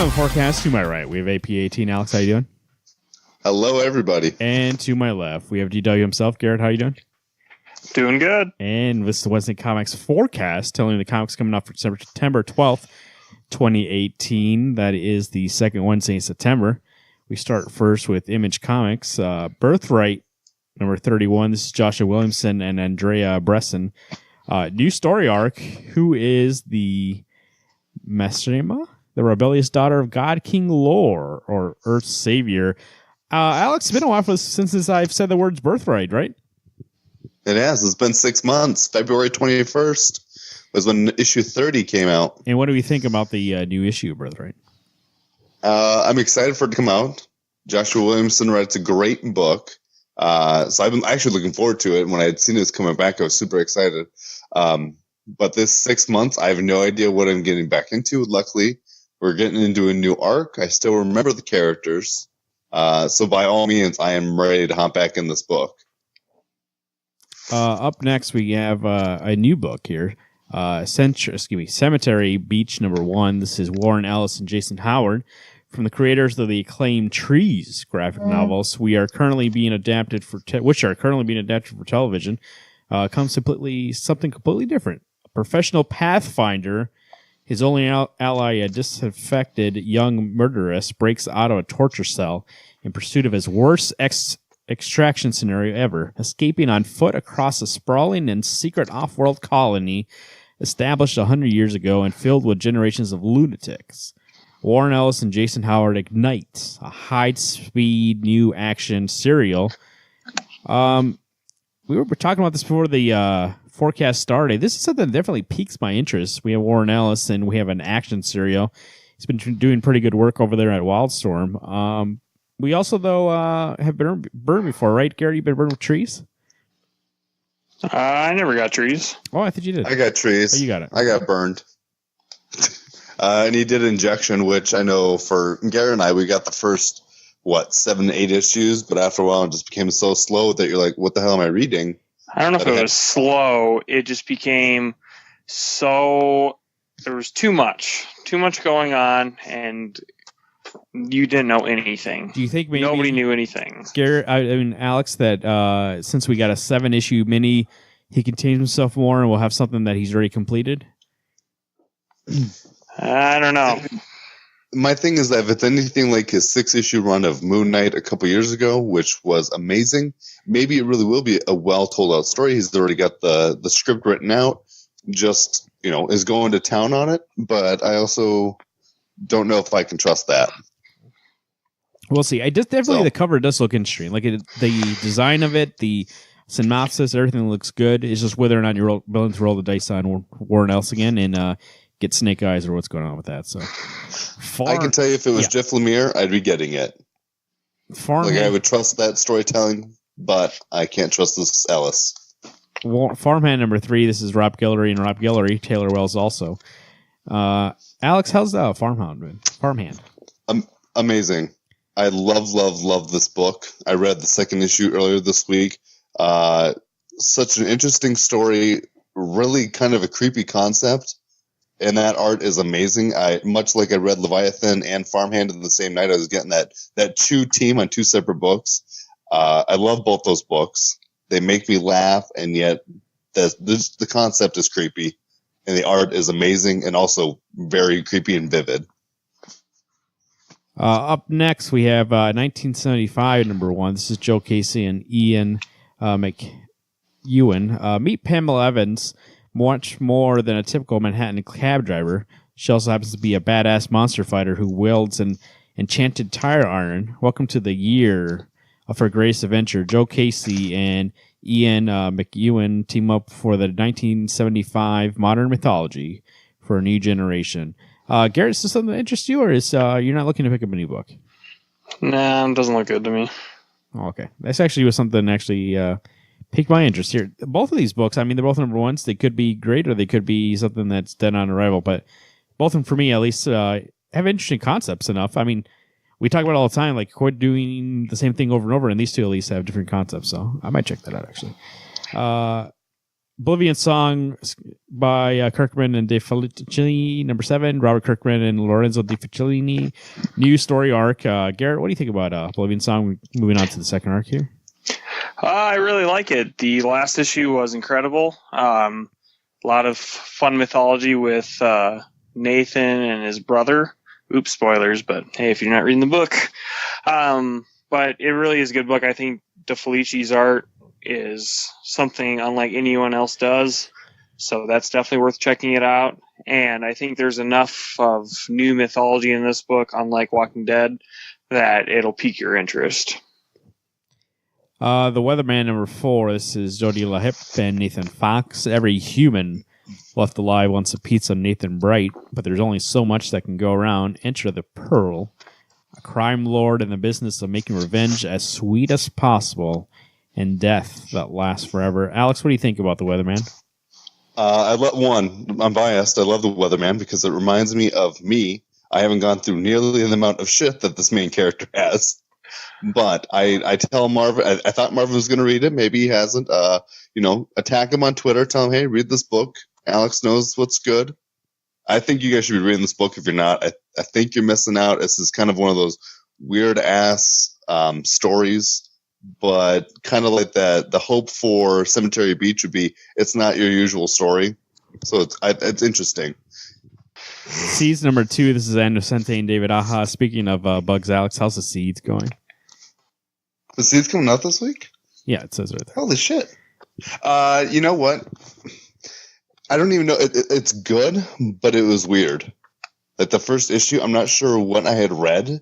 on the forecast, to my right, we have AP18. Alex, how you doing? Hello, everybody. And to my left, we have DW himself. Garrett, how you doing? Doing good. And this is the Wednesday Comics forecast, telling you the comics coming up for September 12th, 2018. That is the second Wednesday in September. We start first with Image Comics. Birthright, number 31. This is Joshua Williamson and Andrea Bresson. New story arc. Who is the Mesrema? The rebellious daughter of God King Lor, or Earth's Savior. Alex, it's been a while since I've said the words Birthright, right? It has. It's been 6 months. February 21st was when issue 30 came out. And what do we think about the new issue of Birthright? I'm excited for it to come out. Joshua Williamson writes a great book. So I've been actually looking forward to it. When I had seen this coming back, I was super excited. But this 6 months, I have no idea what I'm getting back into. Luckily, we're getting into a new arc. I still remember the characters. So by all means, I am ready to hop back in this book. Up next, we have a new book here. Cemetery Beach number 1. This is Warren Ellis and Jason Howard from the creators of the acclaimed Trees graphic novels. Which are currently being adapted for television. Comes something completely different. A professional pathfinder. His only ally, a disaffected young murderess, breaks out of a torture cell in pursuit of his worst extraction scenario ever, escaping on foot across a sprawling and secret off-world colony established 100 years ago and filled with generations of lunatics. Warren Ellis and Jason Howard ignite a high-speed new action serial. We were talking about this before the forecast started. This is something that definitely piques my interest. We have Warren Ellis and we have an action serial. He's been doing pretty good work over there at Wildstorm. We also, though, have been burned before, right? Gary, you been burned with Trees? I never got Trees. Oh, I thought you did. I got Trees. Oh, you got it. I got burned. And he did Injection, which I know for Gary and I, we got the first, 7 to 8 issues, but after a while it just became so slow that you're like, what the hell am I reading? I don't know if it was slow. It just became so... There was too much going on, and you didn't know anything. Do you think maybe nobody knew anything? Garrett, I mean, Alex, that since we got a 7-issue mini, he can change himself more and we'll have something that he's already completed? I don't know. My thing is that if it's anything like his 6-issue run of Moon Knight a couple years ago, which was amazing, maybe it really will be a well-told-out story. He's already got the script written out, just, is going to town on it. But I also don't know if I can trust that. We'll see. The cover does look interesting. Like the design of it, the synopsis, everything looks good. It's just whether or not you're willing to roll the dice on Warren Ellis again and get snake eyes or what's going on with that. So I can tell you if it was Jeff Lemire, I'd be getting it. I would trust that storytelling, but I can't trust this Ellis. Farmhand number 3. This is Rob Guillory and Rob Guillory. Taylor Wells also. Alex, how's the Farmhand? Amazing. I love this book. I read the 2nd issue earlier this week. Such an interesting story. Really kind of a creepy concept. And that art is amazing. Much like I read Leviathan and Farmhand in the same night, I was getting that Chew team on 2 separate books. I love both those books. They make me laugh, and yet the concept is creepy, and the art is amazing, and also very creepy and vivid. Up next, we have 1975 number 1. This is Joe Casey and Ian McEwen. Meet Pamela Evans. Much more than a typical Manhattan cab driver, she also happens to be a badass monster fighter who wields an enchanted tire iron. Welcome to the year of her greatest adventure. Joe Casey and Ian McEwen team up for the 1975 modern mythology for a new generation. Garrett, is this something that interests you, or is you're not looking to pick up a new book? Nah, it doesn't look good to me. Oh, okay. That's actually was something piqued my interest here. Both of these books, I mean, they're both number 1s. They could be great or they could be something that's dead on arrival, but both of them, for me at least, have interesting concepts enough. I mean, we talk about it all the time, like quit doing the same thing over and over, and these two at least have different concepts, so I might check that out, actually. Oblivion Song by Kirkman and De Felici, number 7. Robert Kirkman and Lorenzo De Felici. New story arc. Garrett, what do you think about Oblivion Song? Moving on to the second arc here. I really like it. The last issue was incredible. A lot of fun mythology with Nathan and his brother. Oops, spoilers, but hey, if you're not reading the book. But it really is a good book. I think De Felici's art is something unlike anyone else does. So that's definitely worth checking it out. And I think there's enough of new mythology in this book, unlike Walking Dead, that it'll pique your interest. The Weatherman number 4. This is Jody LaHip and Nathan Fox. Every human left alive wants a piece of Nathan Bright, but there's only so much that can go around. Enter the Pearl, a crime lord in the business of making revenge as sweet as possible and death that lasts forever. Alex, what do you think about the Weatherman? I'm biased. I love the Weatherman because it reminds me of me. I haven't gone through nearly the amount of shit that this main character has. But I tell Marvin, I thought Marvin was going to read it. Maybe he hasn't. Attack him on Twitter. Tell him, hey, read this book. Alex knows what's good. I think you guys should be reading this book. If you're not, I think you're missing out. This is kind of one of those weird-ass stories, but kind of like that. The hope for Cemetery Beach would be it's not your usual story. So it's interesting. Seeds number 2. This is Andocente and David Aja. Speaking of bugs, Alex, how's the Seeds going? The Seeds coming out this week? Yeah, it says right there. Holy shit. You know what? I don't even know. It's good, but it was weird. Like the first issue, I'm not sure what I had read.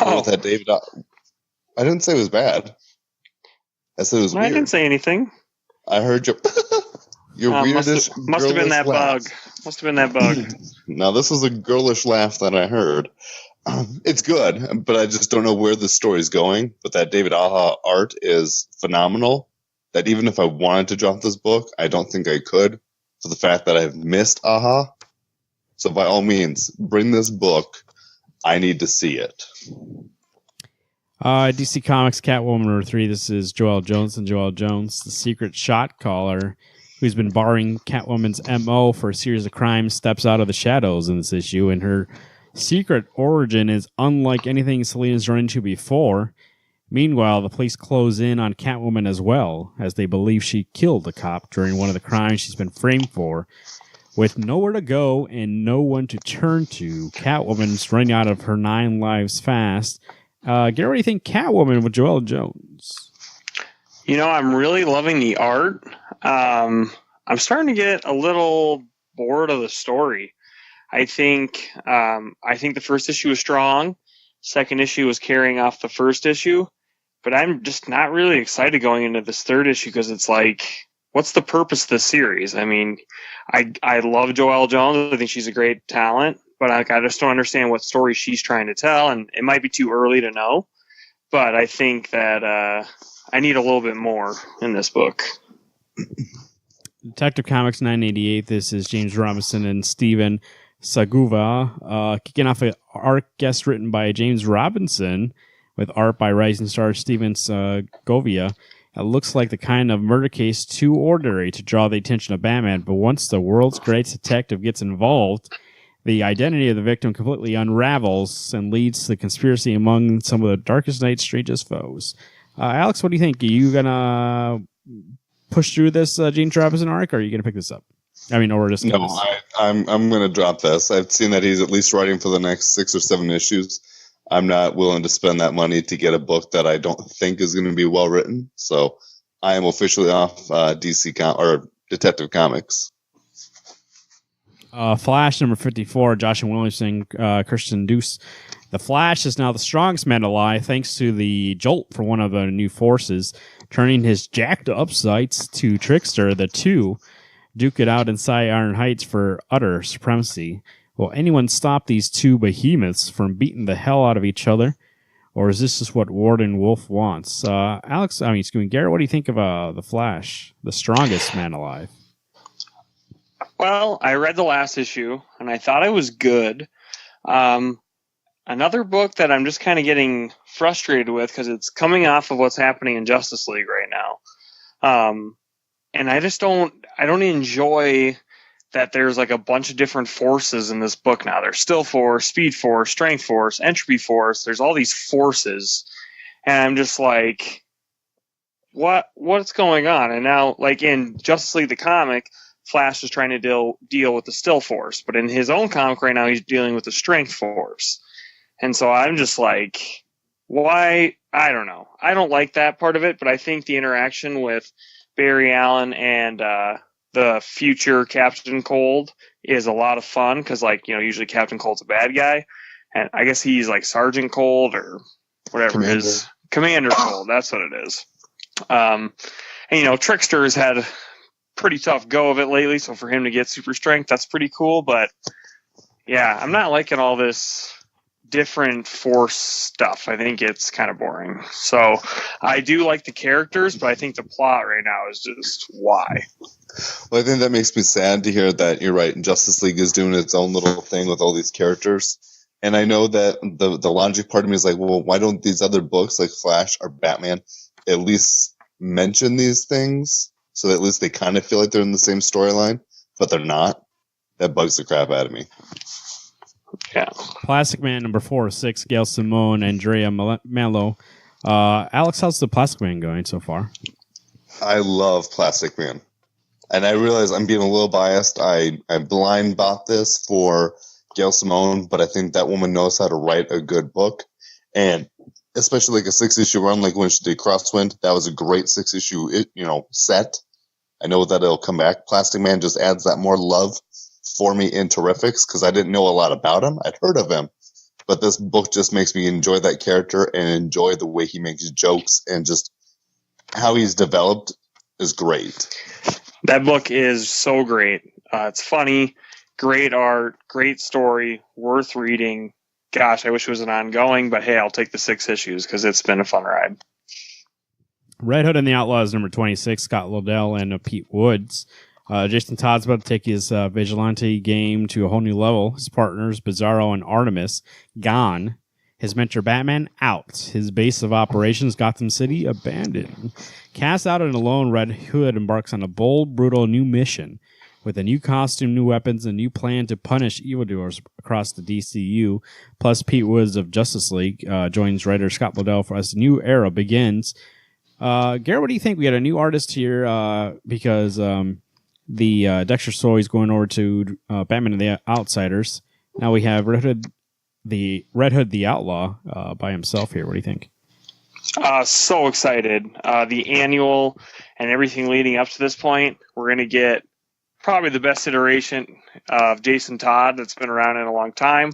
Oh. With that David, I didn't say it was bad. I said it was weird. I didn't say anything. I heard your weirdest. Must have been that laugh. bug. Must have been that bug. No, this was a girlish laugh that I heard. It's good, but I just don't know where the story's going. But that David Aja art is phenomenal. That even if I wanted to drop this book, I don't think I could for the fact that I've missed Aja. So by all means, bring this book. I need to see it. DC Comics Catwoman number 3. This is Joelle Jones and Joelle Jones, the secret shot caller who's been borrowing Catwoman's MO for a series of crimes, steps out of the shadows in this issue, and her secret origin is unlike anything Selena's run into before. Meanwhile, the police close in on Catwoman as well, as they believe she killed a cop during one of the crimes she's been framed for. With nowhere to go and no one to turn to, Catwoman's running out of her 9 lives fast. Garrett, what do you think Catwoman with Joelle Jones? I'm really loving the art. I'm starting to get a little bored of the story. I think the first issue was strong. Second issue was carrying off the first issue. But I'm just not really excited going into this third issue because it's like, what's the purpose of this series? I mean, I love Joelle Jones. I think she's a great talent. But I just don't understand what story she's trying to tell. And it might be too early to know. But I think that I need a little bit more in this book. Detective Comics 988. This is James Robinson and Steven Saguva. Kicking off an arc guest written by James Robinson with art by rising star Steven Sagovia. It looks like the kind of murder case too ordinary to draw the attention of Batman, but once the world's greatest detective gets involved, the identity of the victim completely unravels and leads to the conspiracy among some of the darkest night's strangest foes. Alex, what do you think? Are you going to push through this James Robinson arc, or are you going to pick this up? Or just no, I'm going to drop this. I've seen that he's at least writing for the next 6 or 7 issues. I'm not willing to spend that money to get a book that I don't think is going to be well written. So I am officially off or Detective Comics. Flash number 54, Joshua Williamson, Christian Deuce. The Flash is now the strongest man alive thanks to the jolt from one of the new forces, turning his jacked up sights to Trickster. The two duke it out inside Iron Heights for utter supremacy. Will anyone stop these two behemoths from beating the hell out of each other? Or is this just what Warden Wolf wants? Garrett, what do you think of The Flash, the strongest man alive? Well, I read the last issue, and I thought it was good. Another book that I'm just kind of getting frustrated with because it's coming off of what's happening in Justice League right now. And I just don't... don't enjoy that there's like a bunch of different forces in this book now. There's still force, speed force, strength force, entropy force. There's all these forces. And I'm just like, what's going on? And now, like in Justice League the comic, Flash is trying to deal with the still force. But in his own comic right now, he's dealing with the strength force. And so I'm just like, why? I don't know. I don't like that part of it, but I think the interaction with Barry Allen and the future Captain Cold is a lot of fun because, like, usually Captain Cold's a bad guy, and I guess he's like Sergeant Cold or whatever it is. Commander Cold, that's what it is. And Trickster's had a pretty tough go of it lately, so for him to get super strength, that's pretty cool. But yeah, I'm not liking all this different force stuff. I think it's kind of boring. So I do like the characters, but I think the plot right now is just why. Well, I think that makes me sad to hear that you're right. Justice League is doing its own little thing with all these characters. And I know that the logic part of me is like, well, why don't these other books like Flash or Batman at least mention these things so that at least they kind of feel like they're in the same storyline, but they're not? That bugs the crap out of me. Yeah. Plastic Man number 406, Gail Simone, Andrea Mello. Alex, how's the Plastic Man going so far? I love Plastic Man. And I realize I'm being a little biased. I blind bought this for Gail Simone, but I think that woman knows how to write a good book. And especially like a 6-issue run, like when she did Crosswind, that was a great 6-issue, set. I know that it'll come back. Plastic Man just adds that more love for me in Terrifics because I didn't know a lot about him. I'd heard of him, but this book just makes me enjoy that character and enjoy the way he makes jokes, and just how he's developed is great. That book is so great. It's funny, great art, great story, worth reading. Gosh, I wish it was an ongoing, but hey, I'll take the 6 issues because it's been a fun ride. Red Hood and the Outlaws number 26, Scott Lobdell and Pete Woods. Jason Todd's about to take his vigilante game to a whole new level. His partners, Bizarro and Artemis, gone. His mentor, Batman, out. His base of operations, Gotham City, abandoned. Cast out and alone, Red Hood embarks on a bold, brutal new mission. With a new costume, new weapons, and a new plan to punish evildoers across the DCU. Plus, Pete Woods of Justice League joins writer Scott Lobdell as the new era begins. Garrett, what do you think? We got a new artist here because... the Dexter Story is going over to Batman and the Outsiders. Now we have Red Hood the Outlaw by himself here. What do you think? So excited. The annual and everything leading up to this point, we're going to get probably the best iteration of Jason Todd that's been around in a long time.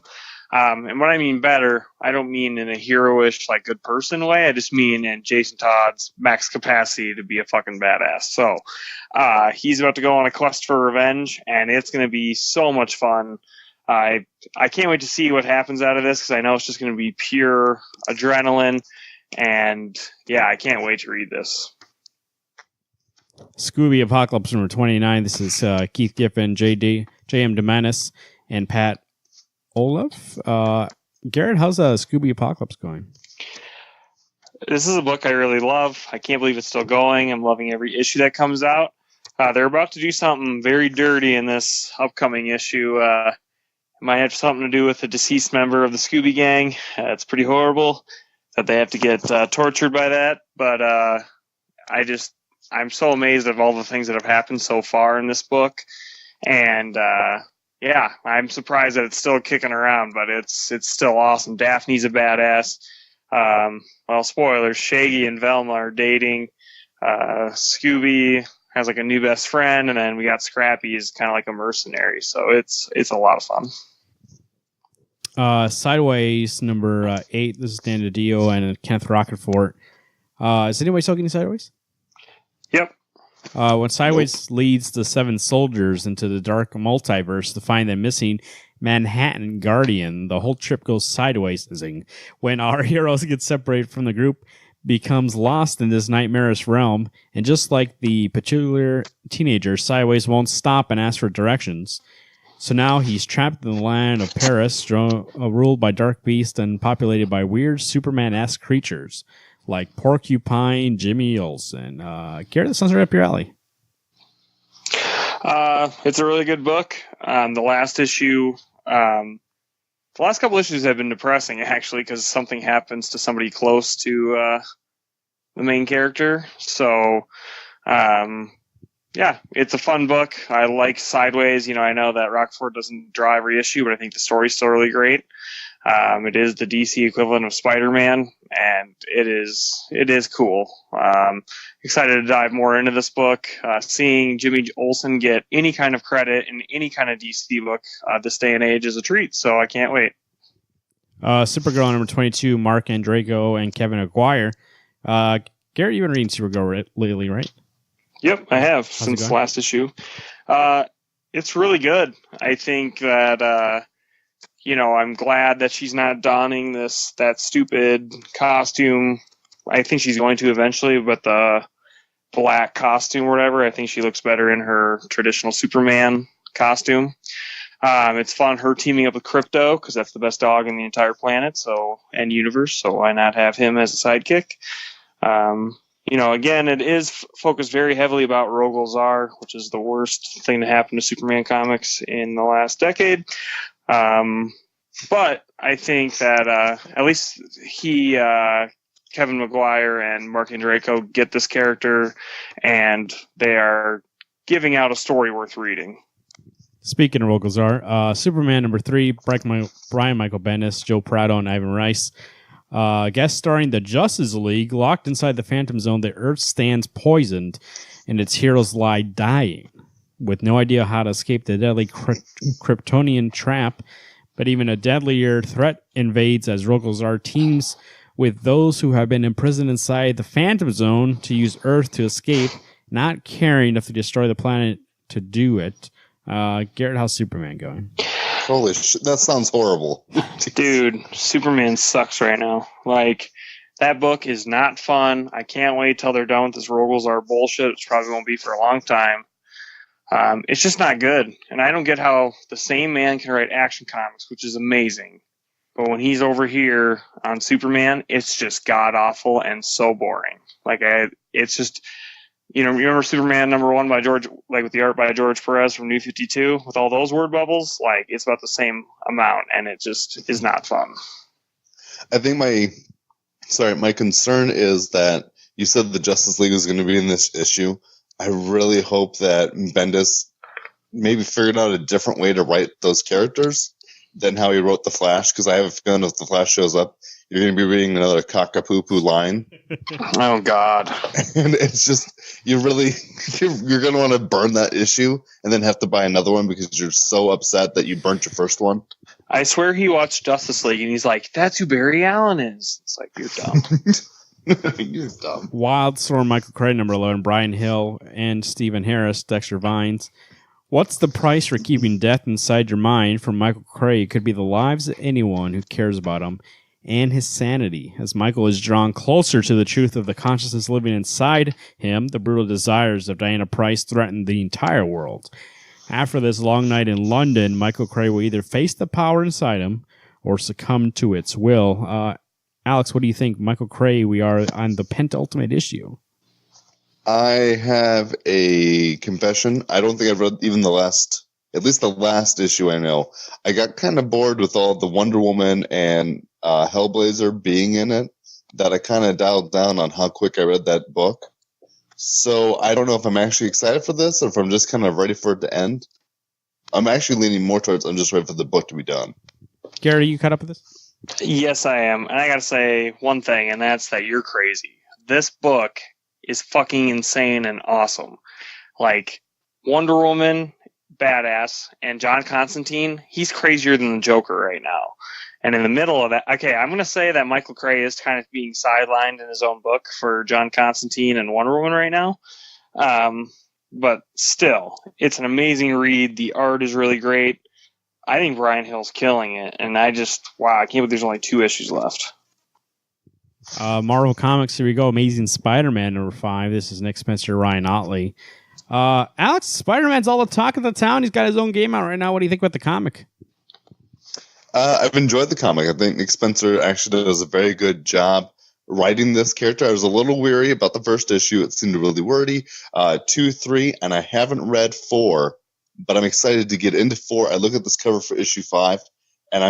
And what I mean better, I don't mean in a heroish, like good person way. I just mean in Jason Todd's max capacity to be a fucking badass. So he's about to go on a quest for revenge, and it's going to be so much fun. I can't wait to see what happens out of this because I know it's just going to be pure adrenaline. And yeah, I can't wait to read this. Scooby Apocalypse number 29. This is Keith Giffen, J.M. DeManis, and Pat Olaf. Garrett, how's Scooby Apocalypse going? This is a book I really love. I can't believe it's still going. I'm loving every issue that comes out. They're about to do something very dirty in this upcoming issue. It might have something to do with a deceased member of the Scooby Gang. It's pretty horrible that they have to get tortured by that. But I'm so amazed of all the things that have happened so far in this book. And yeah, I'm surprised that it's still kicking around, but it's still awesome. Daphne's a badass. Well, spoilers, Shaggy and Velma are dating. Scooby has like a new best friend, and then we got Scrappy is kind of like a mercenary. So it's a lot of fun. Sideways number 8. This is Dan DiDio and Kenneth Rockefort. Is anybody still getting Sideways? Yep. When Sideways leads the 7 soldiers into the dark multiverse to find the missing Manhattan Guardian, the whole trip goes sideways. When our heroes get separated from the group, becomes lost in this nightmarish realm, and just like the peculiar teenager, Sideways won't stop and ask for directions. So now he's trapped in the land of Paris, ruled by dark beasts and populated by weird Superman-esque creatures like Porcupine, Jimmy Olsen. Garrett, that sounds right up your alley. It's a really good book. The last issue, the last couple issues have been depressing, actually, because something happens to somebody close to the main character. So, yeah, it's a fun book. I like Sideways. I know that Rockford doesn't draw every issue, but I think the story's still really great. It is the DC equivalent of Spider-Man, and it is cool. Excited to dive more into this book. Seeing Jimmy Olsen get any kind of credit in any kind of DC book this day and age is a treat, so I can't wait. Supergirl number 22, Mark Andreyko and Kevin Maguire. Garrett, you've been reading Supergirl lately, right? Yep, I have since last issue. It's really good. I think that I'm glad that she's not donning that stupid costume. I think she's going to eventually, but the black costume or whatever, I think she looks better in her traditional Superman costume. It's fun her teaming up with Crypto, because that's the best dog in the entire planet and universe, so why not have him as a sidekick? Again, it is focused very heavily about Rogol Zaar, which is the worst thing to happen to Superman comics in the last decade. But I think that at least Kevin Maguire and Mark Andreyko get this character, and they are giving out a story worth reading. Speaking of Rogol Zaar, Superman number 3, Brian Michael Bendis, Joe Prado, and Ivan Rice. Guest starring the Justice League. Locked inside the Phantom Zone, the Earth stands poisoned, and its heroes lie dying, with no idea how to escape the deadly Kryptonian trap. But even a deadlier threat invades as Rogol Zaar teams with those who have been imprisoned inside the Phantom Zone to use Earth to escape, not caring enough to destroy the planet to do it. Garrett, how's Superman going? Holy shit, that sounds horrible. Dude, Superman sucks right now. That book is not fun. I can't wait till they're done with this Rogol Zaar bullshit, which probably won't be for a long time. It's just not good. And I don't get how the same man can write action comics, which is amazing. But when he's over here on Superman, it's just god-awful and so boring. It's just... you remember Superman number 1 by George, with the art by George Perez from New 52, with all those word bubbles? It's about the same amount, and it just is not fun. I think my concern is that you said the Justice League is going to be in this issue. I really hope that Bendis maybe figured out a different way to write those characters than how he wrote The Flash, because I have a feeling if The Flash shows up, you're going to be reading another cockapoo line. Oh, God. And it's just, you're going to want to burn that issue and then have to buy another one because you're so upset that you burnt your first one. I swear he watched Justice League and he's like, that's who Barry Allen is. It's like, you're dumb. You're dumb. Wildstorm, Michael Cray, number 11, Brian Hill, and Stephen Harris, Dexter Vines. What's the price for keeping death inside your mind? From Michael Cray, it could be the lives of anyone who cares about him and his sanity. As Michael is drawn closer to the truth of the consciousness living inside him, the brutal desires of Diana Pryce threaten the entire world. After this long night in London, Michael Cray will either face the power inside him or succumb to its will. Alex, what do you think? Michael Cray, we are on the penultimate issue. I have a confession. I don't think I've read even at least the last issue I know. I got kind of bored with all the Wonder Woman and Hellblazer being in it, that I kind of dialed down on how quick I read that book. So I don't know if I'm actually excited for this or if I'm just kind of ready for it to end. I'm actually leaning more towards I'm just ready for the book to be done. Gary, you caught up with this? Yes, I am. And I got to say one thing, and that's that you're crazy. This book is fucking insane and awesome. Wonder Woman, badass, and John Constantine, he's crazier than the Joker right now. And in the middle of that, okay, I'm going to say that Michael Cray is kind of being sidelined in his own book for John Constantine and Wonder Woman right now. But still, it's an amazing read. The art is really great. I think Brian Hill's killing it. And I can't believe there's only 2 issues left. Marvel Comics, here we go. Amazing Spider-Man number 5. This is Nick Spencer, Ryan Otley. Alex, Spider-Man's all the talk of the town. He's got his own game out right now. What do you think about the comic? I've enjoyed the comic. I think Nick Spencer actually does a very good job writing this character. I was a little weary about the first issue. It seemed really wordy. 2, 3, and I haven't read 4, but I'm excited to get into 4. I look at this cover for issue 5, and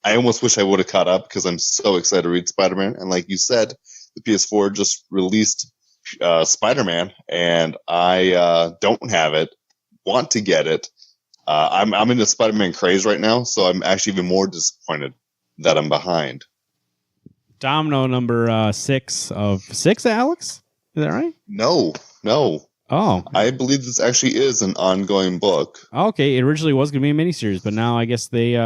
I almost wish I would have caught up because I'm so excited to read Spider-Man. And like you said, the PS4 just released Spider-Man, and I don't have it. Want to get it. I'm in the Spider-Man craze right now, so I'm actually even more disappointed that I'm behind. Domino number 6 of 6, Alex? Is that right? No. Oh. I believe this actually is an ongoing book. Okay, it originally was going to be a miniseries, but now I guess they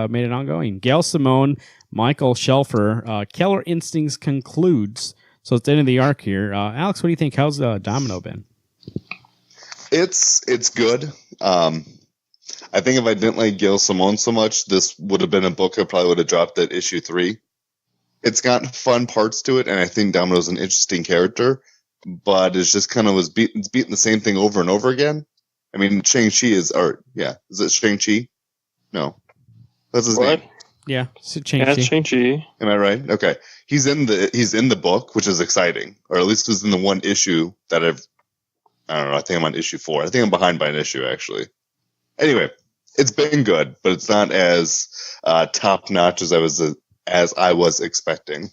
made it ongoing. Gail Simone, Michael Shelfer, Killer Instincts concludes. So it's the end of the arc here. Alex, what do you think? How's Domino been? It's good. I think if I didn't like Gail Simone so much, this would have been a book I probably would have dropped at issue 3. It's got fun parts to it, and I think Domino's an interesting character, but it's just kind of beating the same thing over and over again. I mean, Shang-Chi is it Shang-Chi? No. That's his name. Yeah, Shang-Chi. Am I right? Okay. He's in the book, which is exciting, or at least was in the one issue that I don't know, I think I'm on issue 4. I think I'm behind by an issue, actually. Anyway, it's been good, but it's not as top-notch as I was expecting.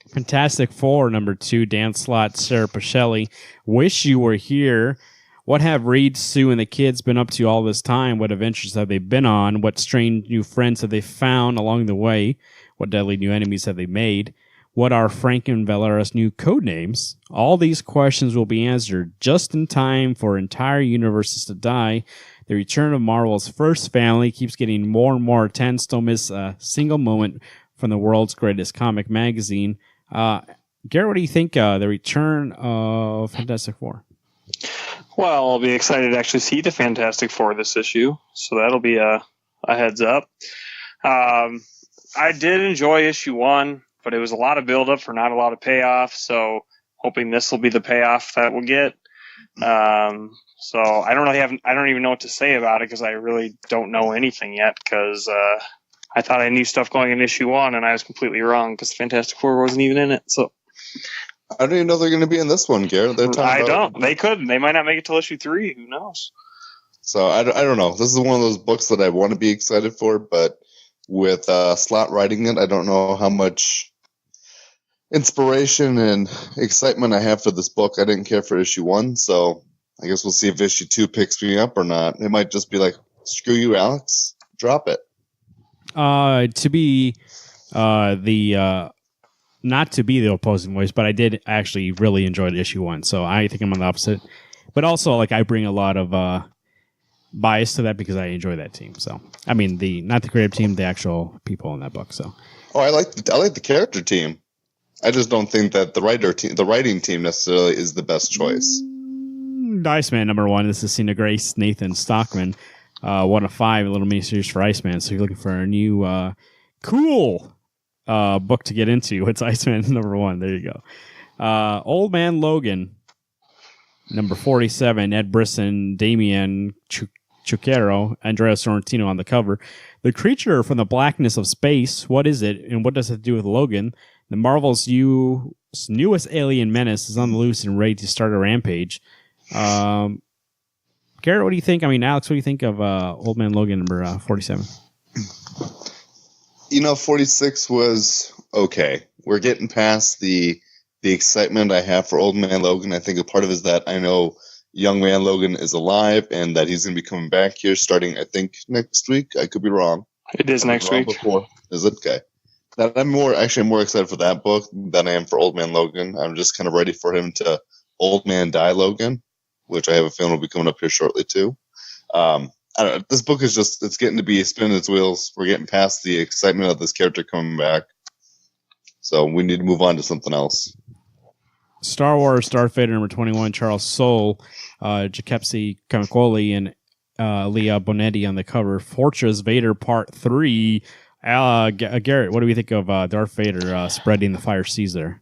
Fantastic Four, number 2, Dan Slott, Sarah Pacelli. Wish You Were Here. What have Reed, Sue, and the kids been up to all this time? What adventures have they been on? What strange new friends have they found along the way? What deadly new enemies have they made? What are Frank and Valera's new code names? All these questions will be answered just in time for entire universes to die. The return of Marvel's first family keeps getting more and more tense. Don't miss a single moment from the world's greatest comic magazine. Garrett, what do you think the return of Fantastic Four? Well, I'll be excited to actually see the Fantastic Four this issue, so that'll be a heads up. I did enjoy issue 1, but it was a lot of build-up for not a lot of payoff, so hoping this will be the payoff that we'll get. So I don't even know what to say about it because I really don't know anything yet because I thought I knew stuff going in issue 1 and I was completely wrong because Fantastic Four wasn't even in it. So I don't even know they're going to be in this one, Garrett. They could. They might not make it till issue 3. Who knows? So I don't know. This is one of those books that I want to be excited for, but with Slott writing it, I don't know how much inspiration and excitement I have for this book. I didn't care for issue 1, so I guess we'll see if issue 2 picks me up or not. It might just be like, screw you, Alex. Drop it. To be not to be the opposing voice, but I did actually really enjoy issue 1, so I think I'm on the opposite. But also, like, I bring a lot of bias to that because I enjoy that team. So, I mean, not the creative team, the actual people in that book. So, I like the character team. I just don't think that the writing team necessarily is the best choice. Iceman number 1. This is Cena Grace, Nathan Stockman. 1 of 5, a little miniseries for Iceman. So you're looking for a new cool book to get into. It's Iceman number 1. There you go. Old Man Logan, number 47. Ed Brisson, Damian Chuquero, Andrea Sorrentino on the cover. The creature from the blackness of space. What is it, and what does it do with Logan? The Marvel's newest alien menace is on the loose and ready to start a rampage. Garrett, what do you think? I mean, Alex, what do you think of Old Man Logan number 47? 46 was okay. We're getting past the excitement I have for Old Man Logan. I think a part of it is that I know Young Man Logan is alive and that he's going to be coming back here starting, I think, next week. I could be wrong. It is next week. Is it? Okay. That I'm more excited for that book than I am for Old Man Logan. I'm just kind of ready for him to Old Man Die Logan, which I have a feeling will be coming up here shortly too. I don't know. This book is it's getting to be spinning its wheels. We're getting past the excitement of this character coming back. So we need to move on to something else. Star Wars Darth Vader number 21, Charles Soule, Giuseppe Camicoli, and Leah Bonetti on the cover. Fortress Vader Part 3. Garrett, what do we think of Darth Vader spreading the fire seas there?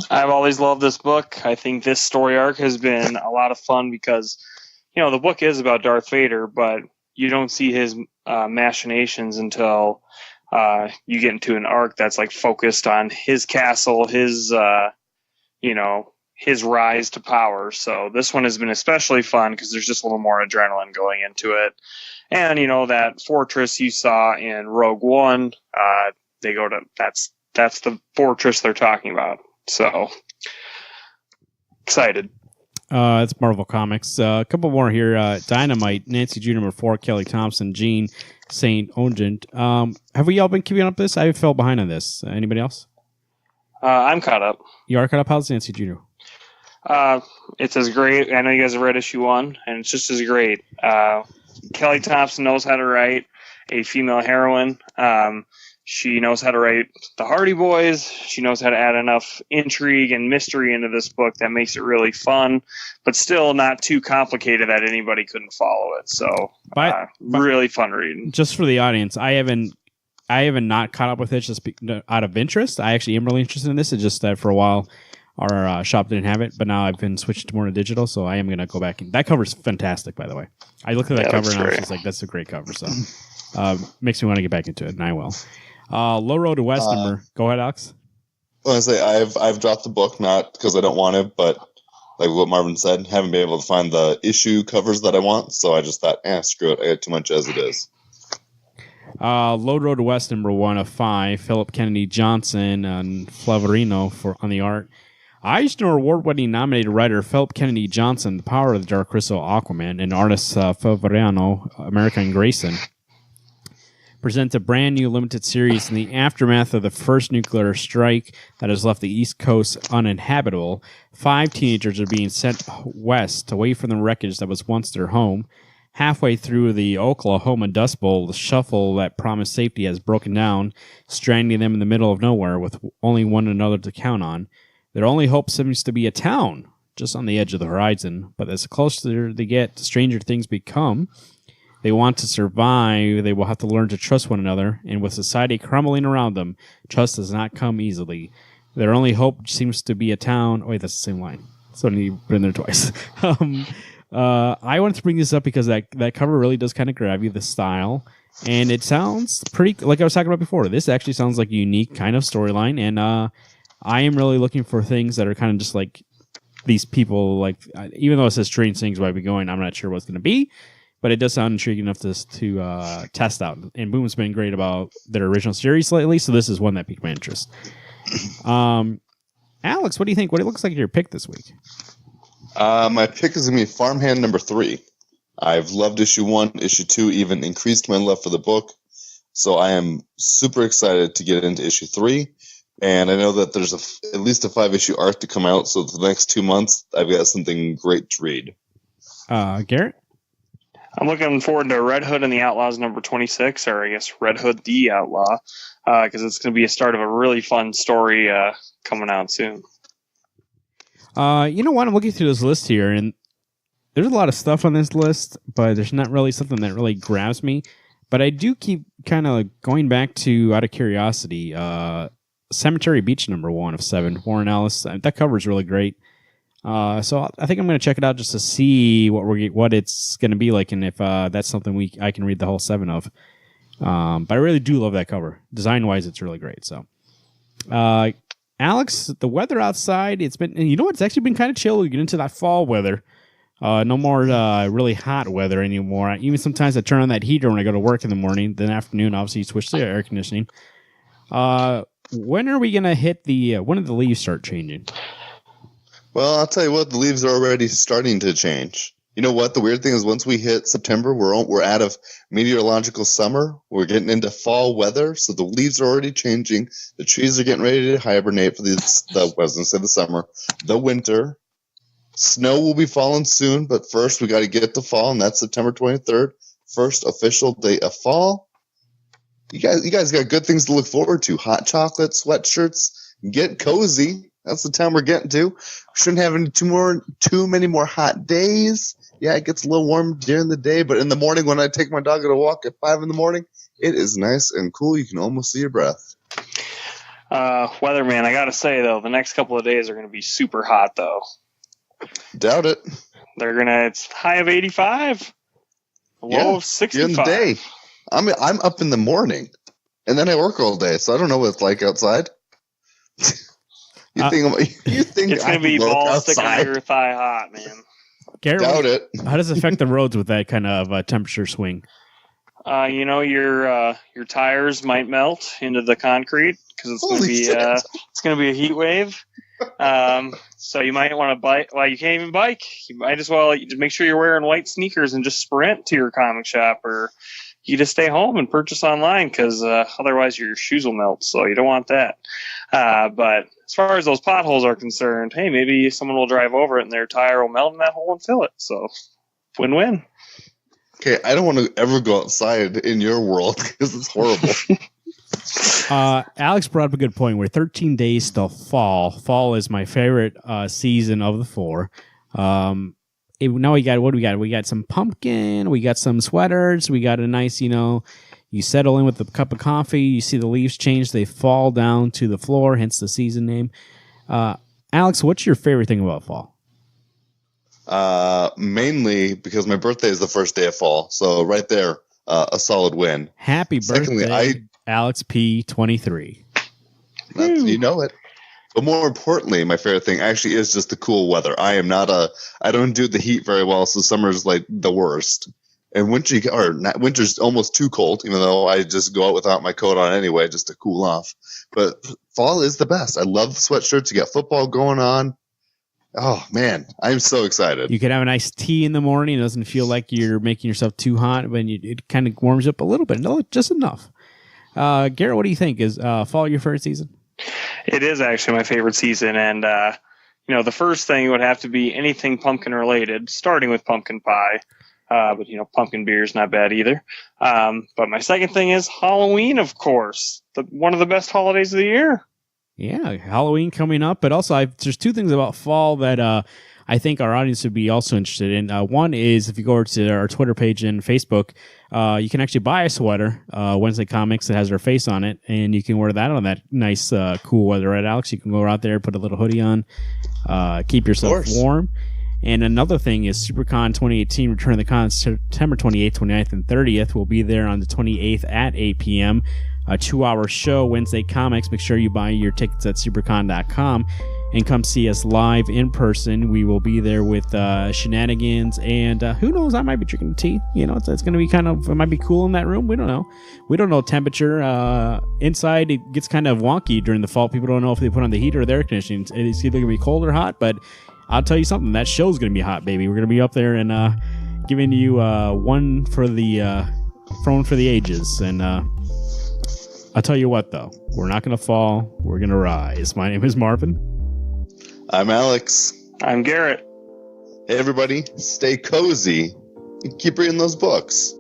I've always loved this book. I think this story arc has been a lot of fun because, the book is about Darth Vader, but you don't see his machinations until you get into an arc that's like focused on his castle, his his rise to power. So this one has been especially fun because there's just a little more adrenaline going into it. And that fortress you saw in Rogue One, they go to that's the fortress they're talking about. So excited. It's Marvel Comics. A couple more here. Dynamite, Nancy Jr. number 4, Kelly Thompson, Gene St. Ongent. Have we all been keeping up with this? I fell behind on this. Anybody else? I'm caught up. You are caught up? How's Nancy Jr.? It's as great. I know you guys have read issue 1, and it's just as great. Kelly Thompson knows how to write a female heroine. She knows how to write the Hardy Boys. She knows how to add enough intrigue and mystery into this book that makes it really fun, but still not too complicated that anybody couldn't follow it. So, really fun reading. Just for the audience, I haven't not caught up with it just out of interest. I actually am really interested in this. It's just that for a while our shop didn't have it, but now I've been switched to more to digital, so I am going to go back. That cover's fantastic, by the way. I looked at that cover and I was just like, that's a great cover. So makes me want to get back into it, and I will. Low Road to West number. Go ahead, Alex. Well, I say I've dropped the book, not because I don't want it, but like what Marvin said, haven't been able to find the issue covers that I want, so I just thought, screw it, I got too much as it is. Low Road to West number 1 of 5, Philip Kennedy Johnson and Flavorino on the art. Eisner Award-winning nominated writer Philip Kennedy Johnson, The Power of the Dark Crystal, Aquaman, and artist Flavorino, American Grayson, presents a brand new limited series in the aftermath of the first nuclear strike that has left the East Coast uninhabitable. 5 teenagers are being sent west, away from the wreckage that was once their home. Halfway through the Oklahoma Dust Bowl, the shuffle that promised safety has broken down, stranding them in the middle of nowhere with only one another to count on. Their only hope seems to be a town, just on the edge of the horizon. But as closer they get, the stranger things become. They want to survive. They will have to learn to trust one another. And with society crumbling around them, trust does not come easily. Their only hope seems to be a town. Oh, wait, that's the same line. So I need to put in there twice. I wanted to bring this up because that cover really does kind of grab you, the style. And it sounds pretty, like I was talking about before. This actually sounds like a unique kind of storyline. And I am really looking for things that are kind of just like these people, like, even though it says Strange Things Might Be Going, I'm not sure what's going to be. But it does sound intriguing enough to test out. And Boom's been great about their original series lately, so this is one that piqued my interest. Alex, what do you think? What it looks like your pick this week? My pick is going to be Farmhand number 3. I've loved issue 1. Issue 2 even increased my love for the book. So I am super excited to get into issue 3. And I know that there's at least a 5-issue arc to come out. So for the next 2 months, I've got something great to read. Garrett? I'm looking forward to Red Hood and the Outlaws number 26, or I guess Red Hood the Outlaw, because it's going to be a start of a really fun story coming out soon. You know what? I'm looking through this list here, and there's a lot of stuff on this list, but there's not really something that really grabs me. But I do keep kind of going back to, out of curiosity, Cemetery Beach number 1 of 7, Warren Ellis. That cover is really great. So I think I'm going to check it out just to see what it's going to be like, and if that's something I can read the whole 7 of. But I really do love that cover. Design-wise, it's really great. So, Alex, the weather outside, it's actually been kind of chill. We get into that fall weather. No more really hot weather anymore. Even sometimes I turn on that heater when I go to work in the morning. Then afternoon, obviously, you switch to air conditioning. When are we going to hit when do the leaves start changing? Well, I'll tell you what, the leaves are already starting to change. You know what? The weird thing is once we hit September, we're out of meteorological summer. We're getting into fall weather, so the leaves are already changing. The trees are getting ready to hibernate for the summer. The winter. Snow will be falling soon, but first we got to get to fall, and that's September 23rd, first official day of fall. You guys got good things to look forward to. Hot chocolate, sweatshirts, get cozy. That's the time we're getting to. We shouldn't have too many more hot days. Yeah, it gets a little warm during the day, but in the morning when I take my dog on a walk at 5 in the morning, it is nice and cool. You can almost see your breath. Weatherman, I got to say, though, the next couple of days are going to be super hot, though. Doubt it. It's high of 85, low of 65. During the day. I'm up in the morning. and then I work all day, so I don't know what it's like outside. You think it's going to be balls sticking to your thigh hot, man. Garrett, Doubt it. How does it affect the roads with that kind of temperature swing? Your tires might melt into the concrete because it's going to be a heat wave. So you might want to bike. Well, you can't even bike. You might as well make sure you're wearing white sneakers and just sprint to your comic shop, or you just stay home and purchase online because otherwise your shoes will melt. So you don't want that. But as far as those potholes are concerned, hey, maybe someone will drive over it and their tire will melt in that hole and fill it. So win-win. Okay, I don't want to ever go outside in your world because it's horrible. Alex brought up a good point. We're 13 days till fall. Fall is my favorite season of the 4. Now we got what do we got? We got some pumpkin. We got some sweaters. We got a nice, you settle in with a cup of coffee. You see the leaves change. They fall down to the floor, hence the season name. Alex, what's your favorite thing about fall? Mainly because my birthday is the first day of fall. So right there, a solid win. Happy birthday, Secondly, Alex P. 23. You know it. But more importantly, my favorite thing actually is just the cool weather. I don't do the heat very well, so summer's like the worst. And winter's almost too cold, even though I just go out without my coat on anyway, just to cool off. But fall is the best. I love the sweatshirts. You got football going on. Oh, man, I'm so excited. You can have a nice tea in the morning. It doesn't feel like you're making yourself too hot, but it kind of warms up a little bit. No, just enough. Garrett, what do you think? Is fall your favorite season? It is actually my favorite season, and the first thing would have to be anything pumpkin related, starting with pumpkin pie. But pumpkin beer is not bad either. But my second thing is Halloween, of course, one of the best holidays of the year. Yeah, Halloween coming up, but also there's two things about fall that I think our audience would be also interested in. One is if you go over to our Twitter page and Facebook, you can actually buy a sweater, Wednesday Comics, that has our face on it, and you can wear that on that nice, cool weather, right, Alex? You can go out there, put a little hoodie on, keep yourself warm. And another thing is SuperCon 2018, Return of the Con, September 28th, 29th, and 30th. We'll be there on the 28th at 8 p.m., a 2-hour show, Wednesday Comics. Make sure you buy your tickets at supercon.com and come see us live in person. We will be there with shenanigans, and who knows, I might be drinking tea. It's going to be it might be cool in that room. We don't know. We don't know temperature. Inside, it gets kind of wonky during the fall. People don't know if they put on the heat or the air conditioning. It's either going to be cold or hot, but I'll tell you something. That show's going to be hot, baby. We're going to be up there and giving you one for the throne for the ages. And I'll tell you what, though. We're not going to fall. We're going to rise. My name is Marvin. I'm Alex. I'm Garrett. Hey, everybody. Stay cozy and keep reading those books.